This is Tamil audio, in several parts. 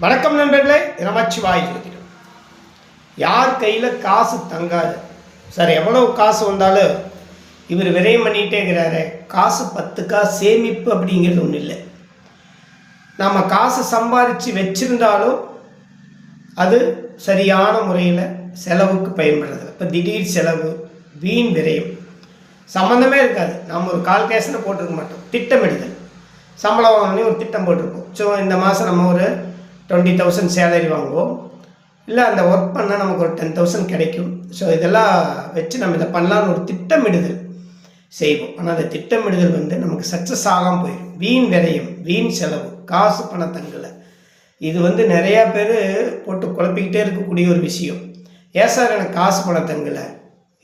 வணக்கம் நண்பர்களே, நமச்சிவாய் ஜோதிடம். யார் கையில் காசு தங்காது சார், எவ்வளோ காசு வந்தாலும் இவர் விரயம் பண்ணிகிட்டே இருக்கிறாரு. காசு 10 காசு சேமிப்பு அப்படிங்கிறது ஒன்றும் இல்லை. நாம் காசு சம்பாதிச்சு வச்சுருந்தாலும் அது சரியான முறையில் செலவுக்கு பயன்படுறது. இப்போ திடீர் செலவு, வீண் விரயம் சம்மந்தமே இருக்காது. நாம் ஒரு கால்குலேஷனை போட்டிருக்க மாட்டோம். திட்டமிடுதல், சம்பளம் வாங்கினே ஒரு திட்டம் போட்டிருப்போம். ஸோ இந்த மாதம் நம்ம ஒரு 20,000 சேலரி வாங்குவோம், இல்லை அந்த ஒர்க் பண்ணால் நமக்கு ஒரு 10,000 கிடைக்கும். ஸோ இதெல்லாம் வச்சு நம்ம இதை பண்ணலான்னு ஒரு திட்டமிடுதல் செய்வோம். ஆனால் அந்த திட்டமிடுதல் நமக்கு சக்ஸஸ் ஆகாமல் போயிடும். வீண் விரயம், வீண் செலவு, காசு பணத்தங்கலை. இது நிறையா பேர் போட்டு குழப்பிக்கிட்டே இருக்கக்கூடிய ஒரு விஷயம். ஏன் சார் எனக்கு காசு பணத்தங்கலை,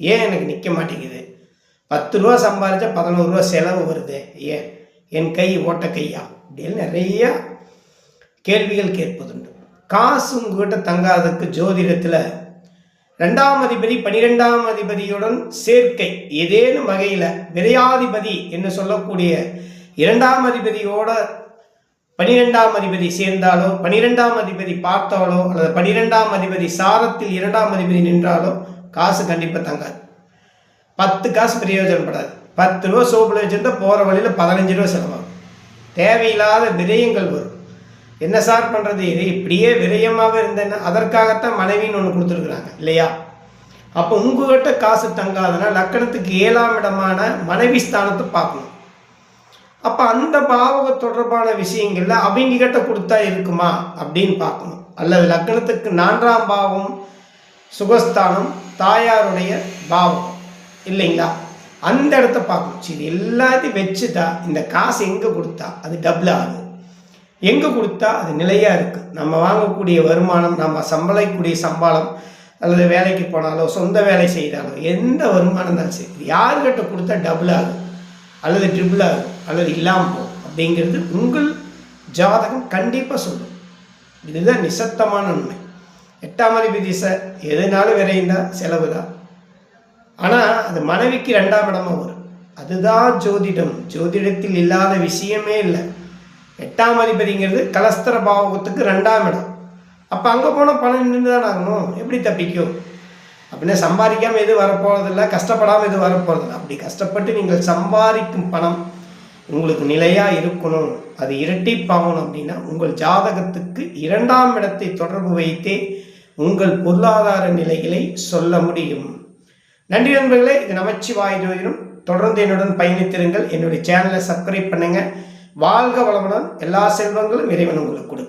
ஏன் எனக்கு நிற்க மாட்டேங்குது, 10 ரூபா சம்பாதிச்சா 11 ரூபா செலவு வருது, ஏன் என் கை ஓட்ட கையா அப்படின்னு நிறையா கேள்விகள் கேட்பதுண்டு. காசு உங்ககிட்ட தங்காததுக்கு ஜோதிடத்தில் 2ஆம் அதிபதி 12ஆம் அதிபதியுடன் சேர்க்கை ஏதேனும் வகையில் விரையாதிபதி என்று சொல்லக்கூடிய 2ஆம் அதிபதியோட 12ஆம் அதிபதி சேர்ந்தாலோ, 12ஆம் அதிபதி பார்த்தாலோ, அல்லது 12ஆம் அதிபதி சாரத்தில் 2ஆம் அதிபதி நின்றாலோ காசு கண்டிப்பாக தங்காது. 10 காசு பிரயோஜனப்படாது. 10 ரூபா சோப்பில் வச்சுருந்தா போகிற வழியில் 15 ரூபா செலவாகும். தேவையில்லாத விரயங்கள் வரும். என்ன சார் பண்ணுறது, இது இப்படியே விரயமாகவே இருந்தேன்னா அதற்காகத்தான் மனைவின்னு ஒன்று கொடுத்துருக்குறாங்க இல்லையா? அப்போ உங்கள்கிட்ட காசு தங்காதுன்னா லக்கணத்துக்கு 7ஆம் இடமான மனைவி ஸ்தானத்தை பார்க்கணும். அப்போ அந்த பாவக தொடர்பான விஷயங்கள்ல அவங்க கிட்ட கொடுத்தா இருக்குமா அப்படின்னு பார்க்கணும். அல்லது லக்கணத்துக்கு 4ஆம் பாவம் சுகஸ்தானம், தாயாருடைய பாவம் இல்லைங்களா, அந்த இடத்த பார்க்கணும். சரி, எல்லாத்தையும் வச்சுட்டா இந்த காசு எங்கே கொடுத்தா அது டபுள் ஆகுது, எங்கே கொடுத்தா அது நிலையாக இருக்குது. நம்ம வாங்கக்கூடிய வருமானம், நம்ம சம்பளக்கூடிய சம்பளம், அல்லது வேலைக்கு போனாலோ சொந்த வேலை செய்தாலோ எந்த வருமானம் தான் சரி, யாருக்கிட்ட கொடுத்தா டபுள் ஆகும் அல்லது ட்ரிபிள் ஆகும் அல்லது இல்லாமல் போகும் அப்படிங்கிறது உங்கள் ஜாதகம் கண்டிப்பாக சொல்லும். இதுதான் நிசத்தமான உண்மை. 8ஆம் அதிபதி திசை எதுனாலும் விரைந்தா செலவு தான். ஆனால் அது மனைவிக்கு 2ஆம் இடமா வரும். அதுதான் ஜோதிடம். ஜோதிடத்தில் இல்லாத விஷயமே இல்லை. 8ஆம் அதிபதிங்கிறது கலஸ்தர பாவகத்துக்கு 2ஆம் இடம். அப்போ அங்கே போனால் பணம் நின்று தான் ஆகணும். எப்படி தப்பிக்கும் அப்படின்னா, சம்பாதிக்காமல் எதுவும் வரப்போகிறதில்ல, கஷ்டப்படாமல் எதுவும் வரப்போகிறதில்ல. அப்படி கஷ்டப்பட்டு நீங்கள் சம்பாதிக்கும் பணம் உங்களுக்கு நிலையாக இருக்கணும், அது இரட்டிப்பாகணும் அப்படின்னா உங்கள் ஜாதகத்துக்கு 2ஆம் இடத்தை தொடர்பு வைத்தே உங்கள் பொருளாதார நிலைகளை சொல்ல முடியும். நன்றி நண்பர்களே, இது நமச்சிவாய் ஜோதிடம். தொடர்ந்து என்னுடன் பயணித்திருங்கள். என்னுடைய சேனலை சப்ஸ்கிரைப் பண்ணுங்கள். வாழ்க வளமுடன். எல்லா செல்வங்களும் இறைவன் உங்களுக்கு கொடுக்கும்.